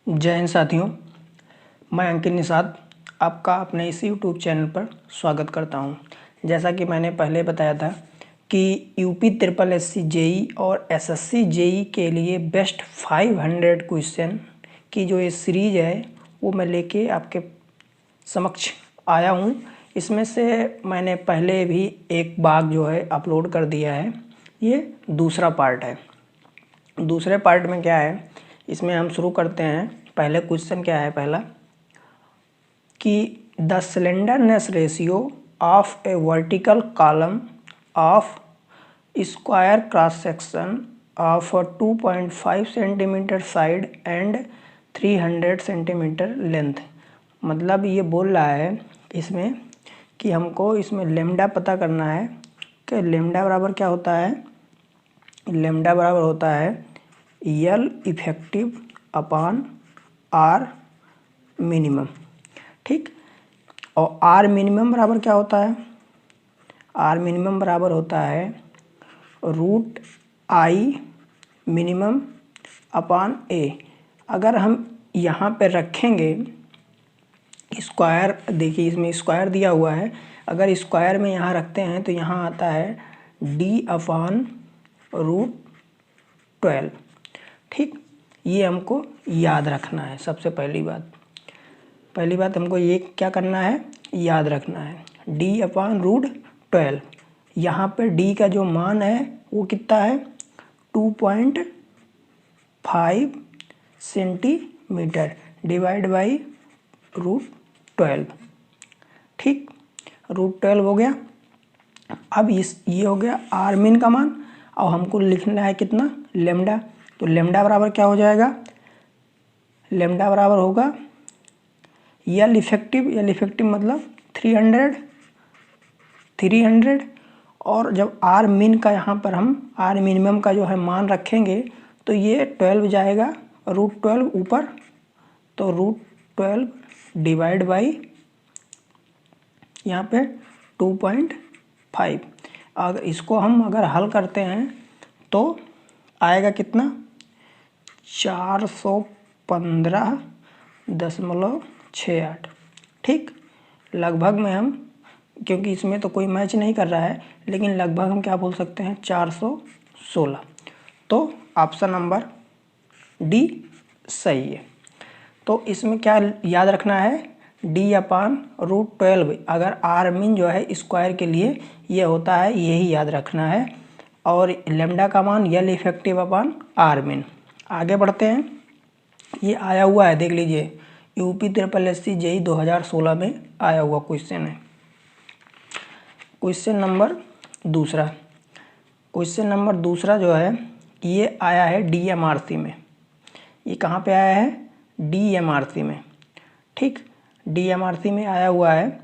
जय हिंद साथियों, मैं अंकित निषाद आपका अपने इस यूट्यूब चैनल पर स्वागत करता हूं। जैसा कि मैंने पहले बताया था कि यूपी ट्रिपल एससी जेई और एसएससी जेई के लिए बेस्ट 500 क्वेश्चन की जो ये सीरीज है वो मैं लेके आपके समक्ष आया हूं। इसमें से मैंने पहले भी एक भाग जो है अपलोड कर दिया है, ये दूसरा पार्ट है। दूसरे पार्ट में क्या है, इसमें हम शुरू करते हैं। पहले क्वेश्चन क्या है, पहला कि the slenderness ratio of A vertical column of square cross section of 2.5 centimetre side and 300 centimetre length. मतलब ये बोल रहा है इसमें कि हमको इसमें लेमडा पता करना है कि लेमडा बराबर क्या होता है। लेमडा बराबर होता है यल इफेक्टिव अपॉन आर मिनिमम, ठीक। और आर मिनिमम बराबर क्या होता है, आर मिनिमम बराबर होता है रूट आई मिनिमम अपॉन ए। अगर हम यहाँ पे रखेंगे स्क्वायर, देखिए इसमें स्क्वायर दिया हुआ है, अगर स्क्वायर में यहाँ रखते हैं तो यहाँ आता है डी अपॉन रूट 12, ठीक। ये हमको याद रखना है। सबसे पहली बात हमको ये क्या करना है, याद रखना है d अपॉन रूट 12। यहाँ पे d का जो मान है वो कितना है 2.5 सेंटीमीटर डिवाइड बाई रूट 12, ठीक। रूट 12 हो गया। अब ये हो गया आर मिन का मान, और हमको लिखना है कितना, लेमडा। तो लेमडा बराबर क्या हो जाएगा, लेमडा बराबर होगा यल इफेक्टिव मतलब 300। और जब आर मिन का यहाँ पर हम आर मिनिमम का जो है मान रखेंगे तो ये 12 जाएगा, रूट 12 ऊपर, तो रूट 12 डिवाइड बाई यहाँ पे 2.5। अगर इसको हम हल करते हैं तो आएगा कितना 415.68, ठीक। लगभग में हम, क्योंकि इसमें तो कोई मैच नहीं कर रहा है, लेकिन लगभग हम क्या बोल सकते हैं 416। तो ऑप्शन नंबर डी सही है। तो इसमें क्या याद रखना है, डी अपान रूट 12। अगर आर मिन जो है स्क्वायर के लिए ये होता है, यही याद रखना है। और लेमडा का मान यल इफेक्टिव अपान आर मिन। आगे बढ़ते हैं। ये आया हुआ है, देख लीजिए, यूपी ट्रिपल एससी जेई 2016 में आया हुआ क्वेश्चन है। क्वेश्चन नंबर दूसरा जो है ये आया है डीएमआरसी में। ये कहाँ पे आया है, डीएमआरसी में, ठीक। डीएमआरसी में आया हुआ है।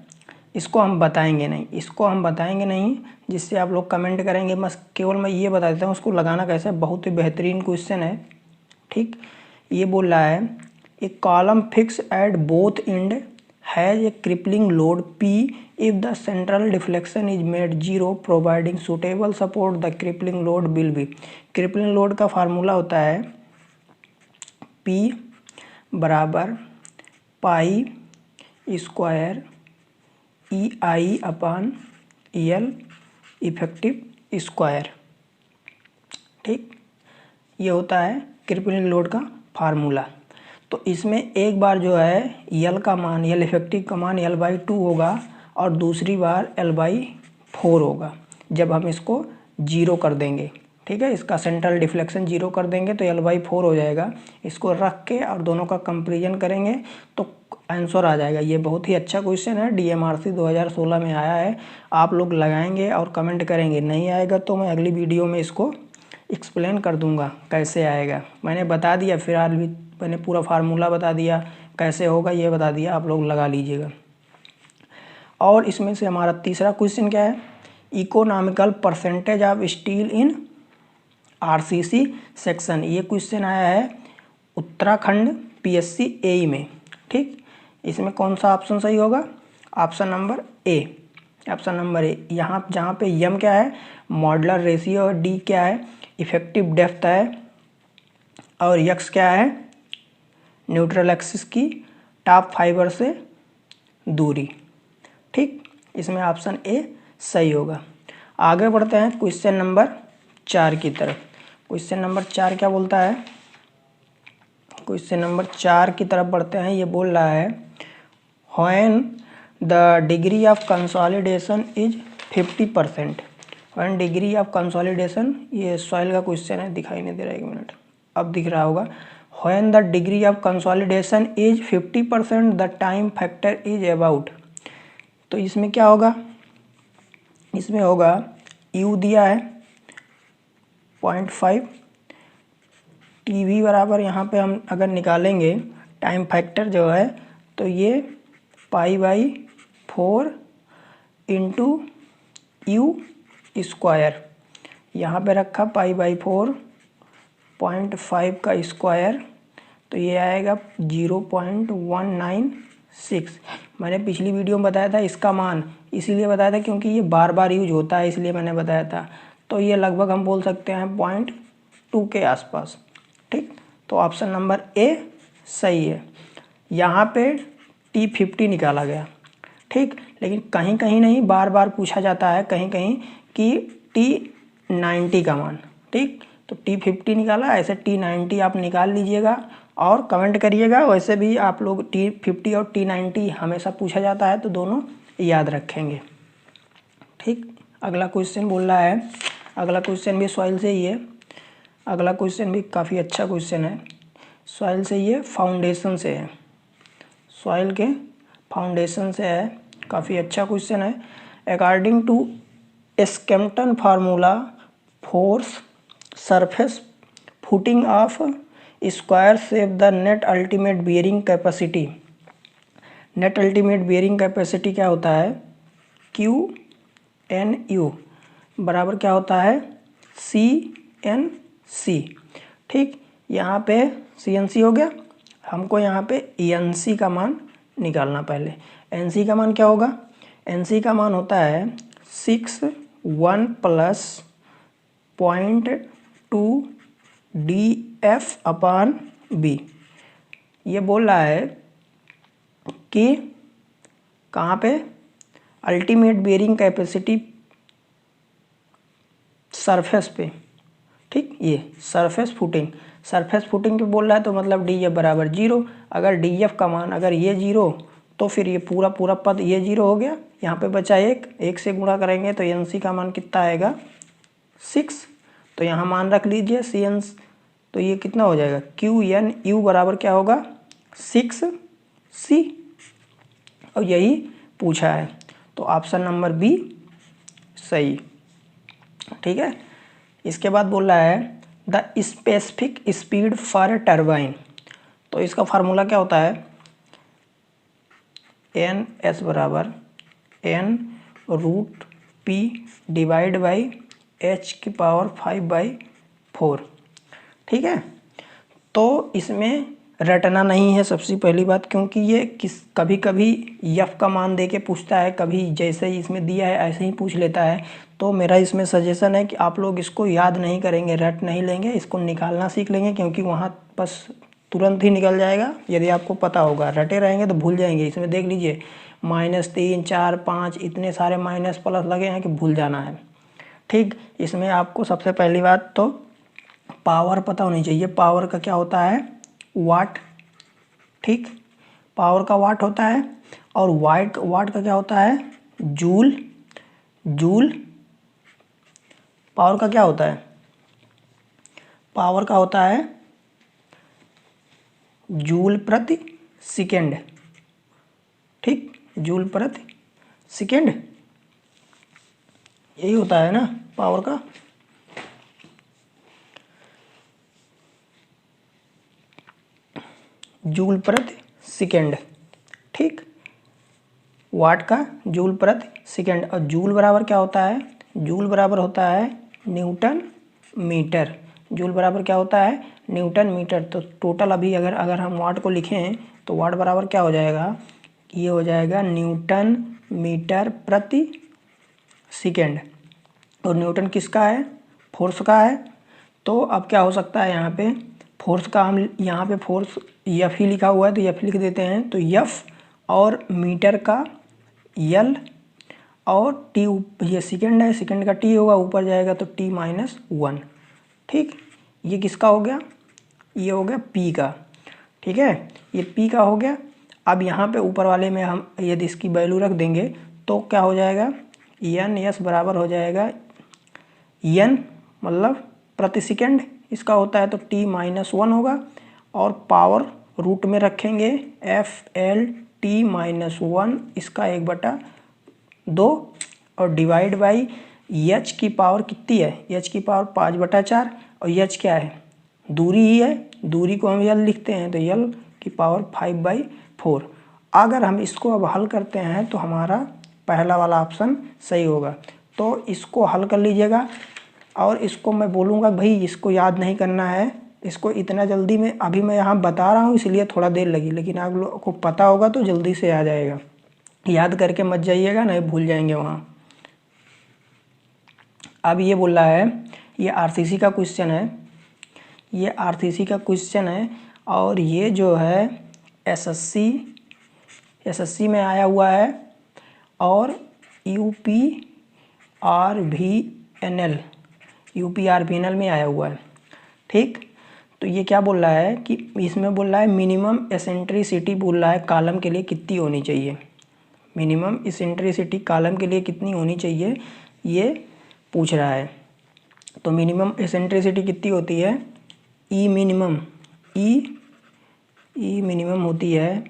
इसको हम बताएंगे नहीं, जिससे आप लोग कमेंट करेंगे। बस केवल मैं ये बता देता हूँ उसको लगाना कैसे। बहुत ही बेहतरीन क्वेश्चन है, ठीक। ये बोल रहा है a column fix at both end has a crippling load P if the central deflection is made 0 providing suitable support the crippling load will be। Crippling load का फार्मूला होता है P बराबर पाई स्क्वायर EI अपान EL effective square, ठीक। ये होता है crippling load का formula. तो इसमें एक बार जो है यल इफेक्टिव का मान L/2 होगा, और दूसरी बार L/4 होगा जब हम इसको 0 कर देंगे, ठीक है। इसका सेंट्रल डिफ्लेक्शन 0 कर देंगे तो L/4 हो जाएगा। इसको रख के और दोनों का कंपेरिजन करेंगे तो आंसर आ जाएगा। ये बहुत ही अच्छा क्वेश्चन है, डीएमआरसी 2016 में आया है। आप लोग लगाएंगे और कमेंट करेंगे। नहीं आएगा तो मैं अगली वीडियो में इसको एक्सप्लेन कर दूंगा कैसे आएगा। मैंने बता दिया, फिलहाल भी मैंने पूरा फार्मूला बता दिया, कैसे होगा ये बता दिया, आप लोग लगा लीजिएगा। और इसमें से हमारा तीसरा क्वेश्चन क्या है, economical percentage of steel in RCC section. ये क्वेश्चन आया है उत्तराखंड पीएससी एई में, ठीक। इसमें कौन सा ऑप्शन सही होगा, ऑप्शन नंबर ए। यहाँ जहाँ पे यम क्या है मॉडुलर रेशियो, और डी क्या है इफेक्टिव डेप्थ है, और यक्स क्या है न्यूट्रल एक्सिस की टॉप फाइबर से दूरी। ठीक, इसमें ऑप्शन ए सही होगा। आगे बढ़ते हैं क्वेश्चन नंबर 4 की तरफ। क्वेश्चन नंबर 4 क्या बोलता है? क्वेश्चन नंबर 4 की तरफ बढ़ते हैं। ये बोल रहा है when the degree of consolidation is 50%। When degree of consolidation, ये सॉइल का क्वेश्चन है, दिखाई नहीं दे रहा, 1 मिनट, अब दिख रहा होगा। When the degree of consolidation is 50% the time factor is about. तो इसमें क्या होगा? इसमें होगा U दिया है 0.5, TV बराबर यहाँ पे हम अगर निकालेंगे टाइम फैक्टर जो है तो ये π/4 इंटू U स्क्वायर, यहाँ पे रखा π/4 0.5 का स्क्वायर, तो ये आएगा 0.196। मैंने पिछली वीडियो में बताया था इसका मान, इसीलिए बताया था क्योंकि ये बार बार यूज होता है, इसलिए मैंने बताया था। तो ये लगभग हम बोल सकते हैं 0.2 के आसपास। ठीक, तो ऑप्शन नंबर ए सही है। यहाँ पे T50 निकाला गया। ठीक, लेकिन कहीं कहीं नहीं, बार बार पूछा जाता है कहीं कहीं कि T90 का मान। ठीक, तो T50 निकाला, ऐसे T90 आप निकाल लीजिएगा और कमेंट करिएगा। वैसे भी आप लोग T50 और T90 हमेशा पूछा जाता है, तो दोनों याद रखेंगे। ठीक, अगला क्वेश्चन बोल रहा है, अगला क्वेश्चन भी सॉइल से ही है। अगला क्वेश्चन भी काफ़ी अच्छा क्वेश्चन है, सॉइल से ही है, फाउंडेशन से है, सॉइल के फाउंडेशन से है, काफ़ी अच्छा क्वेश्चन है। According to Skempton formula force surface footing of square shape the net ultimate bearing capacity. Net ultimate bearing capacity क्या होता है? QNU बराबर क्या होता है? CNC। ठीक, यहाँ पे CNC हो गया, हमको यहाँ पे ENC का मान निकालना। पहले NC का मान क्या होगा? NC का मान होता है 6(1 + 0.2 dF/B। ये बोल रहा है कि कहाँ पे? अल्टीमेट बियरिंग कैपेसिटी सरफेस पे। ठीक, ये सरफेस फुटिंग पे बोल रहा है, तो मतलब DF बराबर 0। अगर DF का मान, अगर ये 0, तो फिर ये पूरा पद ये 0 हो गया। यहाँ पे बचा 1 से गुणा करेंगे तो NC का मान कितना आएगा? 6। तो यहाँ मान रख लीजिए CN, तो ये कितना हो जाएगा? QNU बराबर क्या होगा? 6C। और यही पूछा है, तो ऑप्शन नंबर बी सही। ठीक है, इसके बाद बोल रहा है the specific speed for turbine. तो इसका फार्मूला क्या होता है? NS बराबर N√P डिवाइड बाई H⁴ ठीक है, तो इसमें रटना नहीं है सबसे पहली बात, क्योंकि ये कभी कभी F का मान दे के पूछता है, कभी जैसे ही इसमें दिया है ऐसे ही पूछ लेता है। तो मेरा इसमें सजेशन है कि आप लोग इसको याद नहीं करेंगे, रट नहीं लेंगे, इसको निकालना सीख लेंगे, क्योंकि वहाँ बस तुरंत ही निकल जाएगा यदि आपको पता होगा। रटे रहेंगे तो भूल जाएंगे। इसमें देख लीजिए -3, 4, 5 इतने सारे माइनस प्लस लगे हैं कि भूल जाना है। ठीक, इसमें आपको सबसे पहली बात तो पावर पता होनी चाहिए। पावर का क्या होता है? वाट। ठीक, पावर का वाट होता है। और वाट का क्या होता है? जूल। पावर का क्या होता है? पावर का होता है जूल प्रति सेकेंड। ठीक, जूल प्रति सेकेंड, यही होता है ना पावर का। जूल प्रति सेकेंड। ठीक, वाट का जूल प्रति सेकेंड। और जूल बराबर क्या होता है? जूल बराबर होता है न्यूटन मीटर। जूल बराबर क्या होता है? Newton metre. तो टोटल अभी अगर हम वाट को लिखें तो वाट बराबर क्या हो जाएगा? ये हो जाएगा न्यूटन मीटर प्रति सेकेंड। और न्यूटन किसका है? फोर्स का है। तो अब क्या हो सकता है यहाँ पे? फोर्स का हम यहाँ पे फोर्स एफ ही लिखा हुआ है तो एफ लिख देते हैं। तो एफ और मीटर का यल और टी, ये सेकंड है, सेकंड का टी होगा, ऊपर जाएगा तो t-1। ठीक, ये किसका हो गया? ये हो गया p का। ठीक है, ये p का हो गया। अब यहाँ पे ऊपर वाले में हम यदि इसकी वैल्यू रख देंगे तो क्या हो जाएगा? एन एस बराबर हो जाएगा एन मतलब प्रति सेकंड इसका होता है तो t-1 होगा, और पावर रूट में रखेंगे FL-t-1 इसका 1/2 और डिवाइड बाई एच की पावर कितनी है? एच की पावर 5/4 और एच क्या है? दूरी ही है, दूरी को हम यल लिखते हैं तो यल की पावर 5/4। अगर हम इसको अब हल करते हैं तो हमारा पहला वाला ऑप्शन सही होगा। तो इसको हल कर लीजिएगा, और इसको मैं बोलूँगा भाई इसको याद नहीं करना है, इसको इतना जल्दी में अभी मैं यहाँ बता रहा हूँ इसलिए थोड़ा देर लगी, लेकिन आप लोगों को पता होगा तो जल्दी से आ जाएगा। याद करके मत जाइएगा, नहीं भूल जाएंगे वहाँ। अब ये बोल रहा है, ये आरसीसी का क्वेश्चन है, ये आरसीसी का क्वेश्चन है, और ये जो है एसएससी में आया हुआ है, और यूपीआरवीएनएल में आया हुआ है। ठीक, तो ये क्या बोल रहा है कि इसमें बोल रहा है मिनिमम एसेंट्रिसिटी बोल रहा है कॉलम के लिए कितनी होनी चाहिए, मिनिमम एसेंट्रिसिटी कॉलम के लिए कितनी होनी चाहिए ये पूछ रहा है। तो मिनिमम एसेंट्रिसिटी कितनी होती है? ई मिनिमम होती है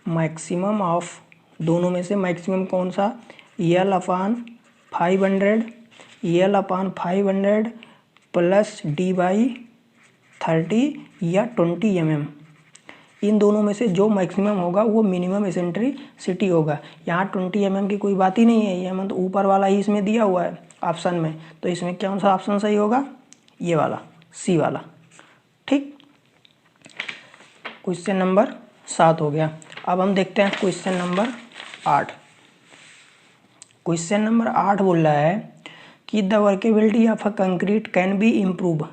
मैक्सिमम ऑफ, दोनों में से मैक्सिमम कौन सा? L/500 प्लस D/30 या 20 mm, इन दोनों में से जो मैक्सिमम होगा वो मिनिमम एसेंट्रिसिटी होगा। यहाँ 20 mm की कोई बात ही नहीं है, ये मतलब ऊपर वाला ही इसमें दिया हुआ है ऑप्शन में, तो इसमें कौन सा ऑप्शन सही होगा? ये वाला, सी वाला। ठीक, क्वेश्चन नंबर 7 हो गया। अब हम देखते हैं क्वेश्चन नंबर 8। क्वेश्चन नंबर 8 बोल रहा है कि the workability of a concrete can be improve,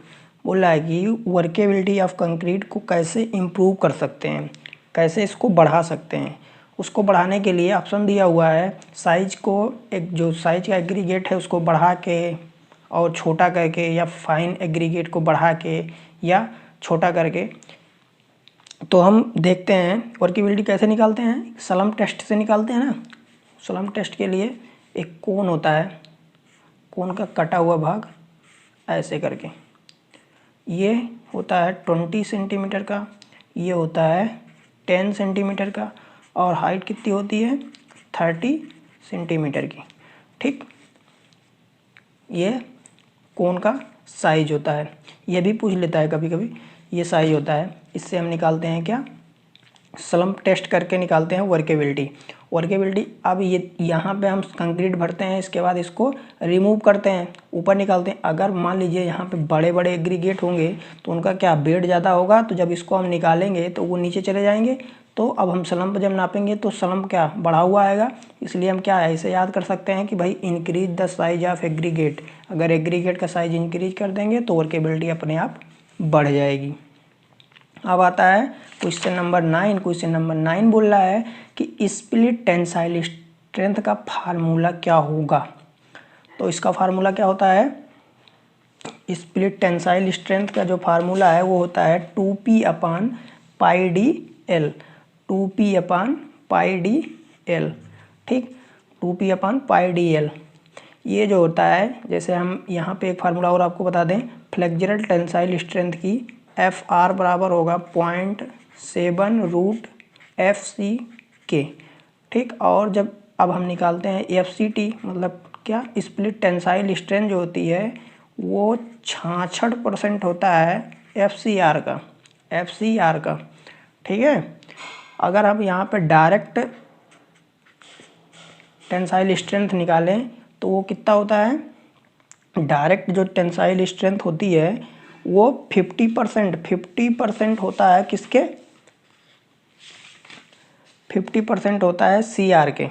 बोल रहा है कि वर्केबिलिटी ऑफ कंक्रीट को कैसे इम्प्रूव कर सकते हैं, कैसे इसको बढ़ा सकते हैं। उसको बढ़ाने के लिए ऑप्शन दिया हुआ है, साइज को, एक जो साइज का एग्रीगेट है उसको बढ़ा के और छोटा करके, या फाइन एग्रीगेट को बढ़ा के या छोटा करके। तो हम देखते हैं वर्केबिलिटी कैसे निकालते हैं, सलम टेस्ट से निकालते हैं ना। सलम टेस्ट के लिए एक कोन होता है, कोन का कटा हुआ भाग ऐसे करके, ये होता है 20 सेंटीमीटर का, ये होता है 10 सेंटीमीटर का, और हाइट कितनी होती है? 30 सेंटीमीटर की। ठीक, ये कोन का साइज होता है, ये भी पूछ लेता है कभी कभी, ये साइज होता है। इससे हम निकालते हैं क्या? सलम टेस्ट करके निकालते हैं वर्केबिलिटी। अब ये यहाँ पे हम कंक्रीट भरते हैं, इसके बाद इसको रिमूव करते हैं, ऊपर निकालते हैं। अगर मान लीजिए यहाँ पे बड़े बड़े एग्रीगेट होंगे तो उनका क्या वेट ज़्यादा होगा, तो जब इसको हम निकालेंगे तो वो नीचे चले जाएंगे। तो अब हम सलम पर जब नापेंगे तो सलम क्या बढ़ा हुआ आएगा, इसलिए हम क्या ऐसे याद कर सकते हैं कि भाई increase the size of aggregate. अगर एग्रीगेट का साइज इंक्रीज कर देंगे तो वर्केबिलिटी अपने आप बढ़ जाएगी। अब आता है क्वेश्चन नंबर 9। क्वेश्चन नंबर 9 बोल रहा है कि स्प्लिट टेंसाइल स्ट्रेंथ का फार्मूला क्या होगा। तो इसका फार्मूला क्या होता है? स्प्लिट टेंसाइल स्ट्रेंथ का जो फार्मूला है वो होता है 2p/πdl, 2p/πdl। ठीक, 2p/πdl। ये जो होता है, जैसे हम यहाँ पे एक फार्मूला और आपको बता दें, फ्लेक्सुरल टेंसाइल स्ट्रेंथ की FR बराबर होगा 0.7√FC के। ठीक, और जब अब हम निकालते हैं FCT, मतलब क्या? स्प्लिट टेंसाइल स्ट्रेंथ जो होती है वो 66% होता है FCR का। ठीक है, अगर हम यहाँ पे डायरेक्ट टेंसाइल स्ट्रेंथ निकालें तो वो कितना होता है? डायरेक्ट जो टेंसाइल स्ट्रेंथ होती है वो 50% होता है किसके? 50% होता है CR के।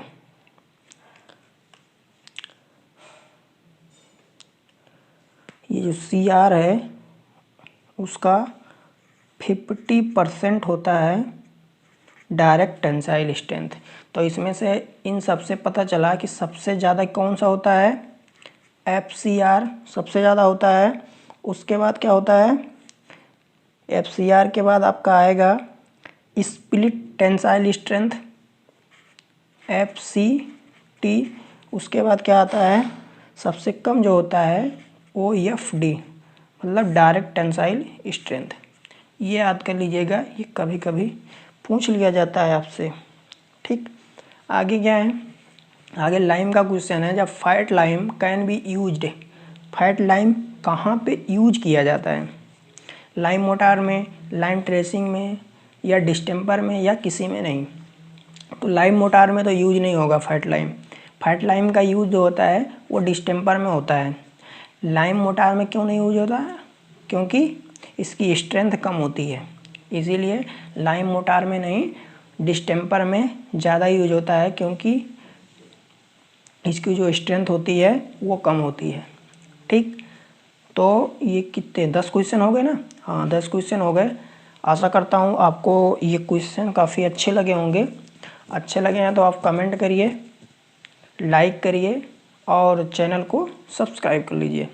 ये जो CR है उसका 50% होता है डायरेक्ट टेंसाइल स्ट्रेंथ। तो इसमें से इन सबसे पता चला कि सबसे ज़्यादा कौन सा होता है, FCR सबसे ज़्यादा होता है। उसके बाद क्या होता है, FCR के बाद आपका आएगा स्प्लिट टेंसाइल स्ट्रेंथ FCT। उसके बाद क्या आता है, सबसे कम जो होता है OFD मतलब डायरेक्ट टेंसाइल स्ट्रेंथ। ये याद कर लीजिएगा, ये कभी कभी पूछ लिया जाता है आपसे। ठीक, आगे क्या है, आगे लाइम का क्वेश्चन है। जब fat lime can be used, fat lime कहाँ पे यूज किया जाता है, लाइम मोटार में, लाइम ट्रेसिंग में, या डिस्टेम्पर में, या किसी में नहीं। तो लाइम मोटार में तो यूज नहीं होगा फैट लाइम। फैट लाइम का यूज जो होता है वो डिस्टेम्पर में होता है। लाइम मोटार में क्यों नहीं यूज होता है, क्योंकि इसकी स्ट्रेंथ कम होती है, इसीलिए लाइम मोटार में नहीं डिस्टेम्पर में ज़्यादा यूज होता है, क्योंकि इसकी जो स्ट्रेंथ होती है वो कम होती है। ठीक, तो ये कितने 10 क्वेश्चन हो गए ना, हाँ 10 क्वेश्चन हो गए। आशा करता हूँ आपको ये क्वेश्चन काफ़ी अच्छे लगे होंगे। अच्छे लगे हैं तो आप कमेंट करिए, लाइक करिए और चैनल को सब्सक्राइब कर लीजिए।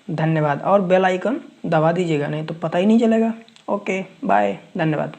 धन्यवाद, और बेल आइकन दबा दीजिएगा, नहीं तो पता ही नहीं चलेगा। ओके बाय, धन्यवाद।